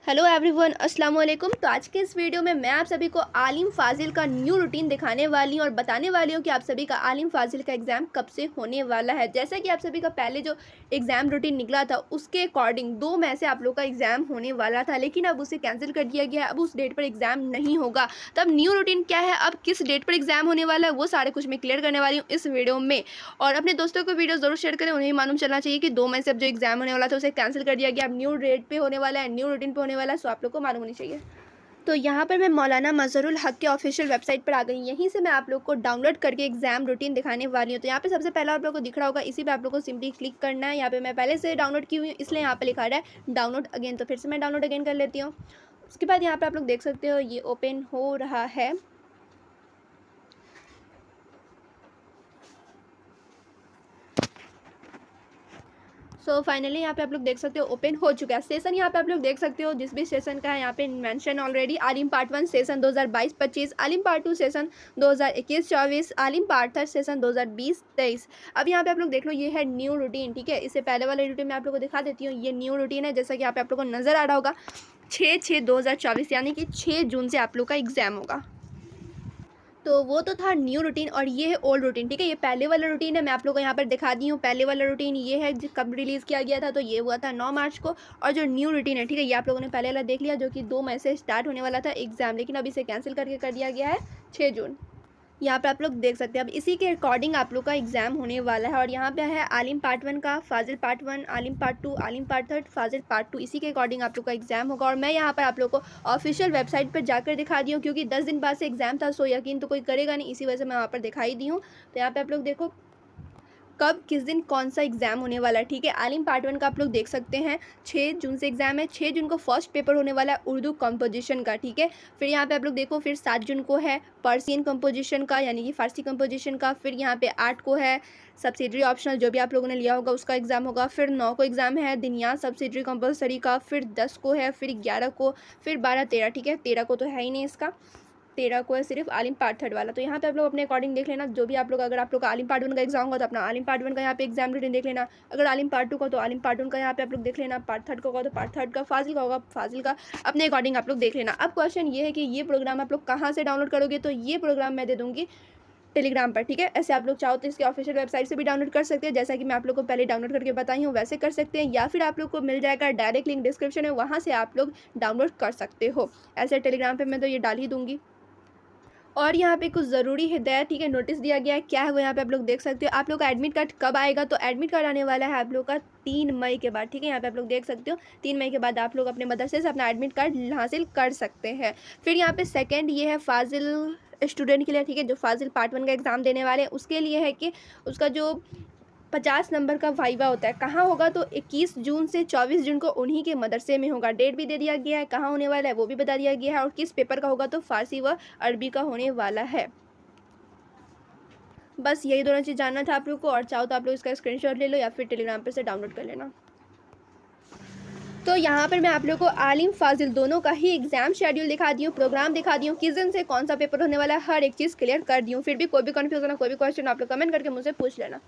Hello everyone, अस्सलाम वालेकुम। तो आज के इस वीडियो में मैं आप सभी को आलिम फाजिल का न्यू रूटीन दिखाने वाली हूँ और बताने वाली हूँ कि आप सभी का आलिम फाजिल का एग्ज़ाम कब से होने वाला है। जैसा कि आप सभी का पहले जो एग्ज़ाम रूटीन निकला था उसके अकॉर्डिंग 2 मई से आप लोग का एग्ज़ाम होने वाला था, लेकिन अब उसे कैंसिल कर दिया गया है। अब उस डेट पर एग्ज़ाम नहीं होगा। तब न्यू रूटीन क्या है, अब किस डेट पर एग्ज़ाम होने वाला है, वो सारे कुछ मैं क्लियर करने वाली हूँ इस वीडियो में। और अपने दोस्तों को वीडियो ज़रूर शेयर करें, उन्हें मालूम चलना चाहिए कि 2 मई से अब जो एग्ज़ाम होने वाला था उसे कैंसिल कर दिया गया। अब न्यू डेट पे होने वाला है, न्यू रूटीन पे होने वाला है, सो आप लोग को मालूम होनी चाहिए। तो यहाँ पर मैं मौलाना मज़हरुल हक के ऑफिशियल वेबसाइट पर आ गई। यहीं से मैं आप लोग को डाउनलोड करके एग्जाम रूटीन दिखाने वाली हूँ। तो यहाँ पे सबसे पहला आप लोग को दिख रहा होगा, इसी पे आप लोग को सिंपली क्लिक करना है। यहाँ पे मैं पहले से डाउनलोड की हुई हूँ, इसलिए यहाँ पे लिखा रहा है डाउनलोड अगेन। तो फिर से मैं डाउनलोड अगेन कर लेती हूँ। उसके बाद यहाँ पर आप लोग देख सकते हो ये ओपन हो रहा है। सो फाइनली यहाँ पे आप लोग देख सकते हो ओपन हो चुका है सेशन। यहाँ पे आप लोग देख सकते हो जिस भी सेशन का है यहाँ पे मेंशन ऑलरेडी। आलिम पार्ट 1 सेशन 2022-25, आलिम पार्ट 2 सेशन 2021-24, आलिम पार्ट 3 सेशन 2020-23। अब यहाँ पे आप लोग देख लो ये है न्यू रूटीन, ठीक है। इससे पहले वाले रूटीन में आप लोग को दिखा देती हूँ, ये न्यू रूटीन है। जैसा कि यहाँ पे आप लोग को नज़र आ रहा होगा 6/6/2024, यानी कि 6 जून से आप लोग का एग्ज़ाम होगा। तो वो तो था न्यू रूटीन और ये है ओल्ड रूटीन, ठीक है। ये पहले वाला रूटीन है, मैं आप लोग को यहाँ पर दिखा दी हूँ। पहले वाला रूटीन ये है कब रिलीज़ किया गया था, तो ये हुआ था 9 मार्च को। और जो न्यू रूटीन है, ठीक है, ये आप लोगों ने पहले वाला देख लिया जो कि 2 मई से स्टार्ट होने वाला था एग्ज़ाम, लेकिन अब इसे कैंसिल करके कर दिया गया है 6 जून। यहाँ पे आप लोग देख सकते हैं। अब इसी के अकॉर्डिंग आप लोग का एग्ज़ाम होने वाला है। और यहाँ पे है आलिम पार्ट 1 का, फाजिल पार्ट 1, आलिम पार्ट 2, आलिम पार्ट 3, फाजिल पार्ट 2। इसी के अकॉर्डिंग आप लोग का एग्ज़ाम होगा। और मैं यहाँ पर आप लोग को ऑफिशियल वेबसाइट पर जाकर दिखा दी हूँ, क्योंकि 10 दिन बाद से एग्ज़ाम था, सो यकीन तो कोई करेगा नहीं, इसी वजह से मैं वहाँ पर दिखाई दी हूँ। तो यहाँ पर आप लोग देखो कब किस दिन कौन सा एग्ज़ाम होने वाला है, ठीक है। आलिम पार्ट 1 का आप लोग देख सकते हैं 6 जून से एग्ज़ाम है। 6 जून को फर्स्ट पेपर होने वाला है उर्दू कंपोजिशन का, ठीक है। फिर यहाँ पे आप लोग देखो फिर 7 जून को है पर्सियन कंपोजिशन का, यानी कि फ़ारसी कंपोजिशन का। फिर यहाँ पे 8 को है सब्सिडरी ऑप्शनल, जो भी आप लोगों ने लिया होगा उसका एग्ज़ाम होगा। फिर 9 को एग्ज़ाम है दिनिया सब्सिडरी कंपलसरी का। फिर 10 को है, फिर 11 को, फिर 12, 13, ठीक है। 13 को तो है ही नहीं इसका, 13 को है सिर्फ आलिम पार्ट 3 वाला। तो यहाँ पे आप लोग अपने अकॉर्डिंग देख लेना, जो भी आप लोग, अगर आप लोग का आलिम पार्ट 1 का एग्जाम होगा तो अपना आलिम पार्ट 1 का यहाँ पे एग्जाम रूटीन देख लेना। अगर आलिम पार्ट 2 का तो आलिम पार्ट 1 का यहाँ पे आप लोग देख लेना। पार्ट 3 का होगा तो पार्ट 3 का, फाजिल का होगा फाजिल का, अपने अकॉर्डिंग आप लोग देख लेना। अब क्वेश्चन ये है कि ये प्रोग्राम आप लोग कहाँ से डाउनलोड करोगे, तो ये प्रोग्राम मैं दे दूँगी टेलीग्राम पर, ठीक है। ऐसे आप लोग चाहो तो इसके ऑफिशियल वेबसाइट से भी डाउनलोड कर सकते हैं, जैसा कि मैं आप लोग को पहले डाउनलोड करके बताई हूँ वैसे कर सकते हैं, या फिर आप लोग को मिल जाएगा डायरेक्ट लिंक डिस्क्रिप्शन है, वहाँ से आप लोग डाउनलोड कर सकते हो। ऐसे टेलीग्राम पर मैं तो ये डाल ही दूँगी। और यहाँ पे कुछ ज़रूरी हिदायत, ठीक है, नोटिस दिया गया है, क्या है वो यहाँ पे आप लोग देख सकते हो। आप लोग का एडमिट कार्ड कब आएगा, तो एडमिट कार्ड आने वाला है आप लोग का 3 मई के बाद, ठीक है। यहाँ पे आप लोग देख सकते हो 3 मई के बाद आप लोग अपने मदरसे से अपना एडमिट कार्ड हासिल कर सकते हैं। फिर यहाँ पे सेकंड ये है फाजिल स्टूडेंट के लिए, ठीक है, जो फाजिल पार्ट 1 का एग्ज़ाम देने वाले हैं उसके लिए है कि उसका जो 50 नंबर का वाइवा होता है कहाँ होगा, तो 21 जून से 24 जून को उन्हीं के मदरसे में होगा। डेट भी दे दिया गया है, कहाँ होने वाला है वो भी बता दिया गया है, और किस पेपर का होगा, तो फ़ारसी व अरबी का होने वाला है। बस यही दोनों चीज़ जानना था आप लोग को, और चाहो तो आप लोग इसका स्क्रीनशॉट ले लो या फिर टेलीग्राम पर से डाउनलोड कर लेना। तो यहाँ पर मैं आप लोग को आलिम फाजिल दोनों का ही एग्जाम शेड्यूल दिखा दी हूँ, प्रोग्राम दिखा दी हूँ, किस दिन से कौन सा पेपर होने वाला है, हर एक चीज़ क्लियर कर दी हूँ। फिर भी कोई भी कन्फ्यूजन हो, कोई भी क्वेश्चन आप लोग कमेंट करके मुझसे पूछ लेना।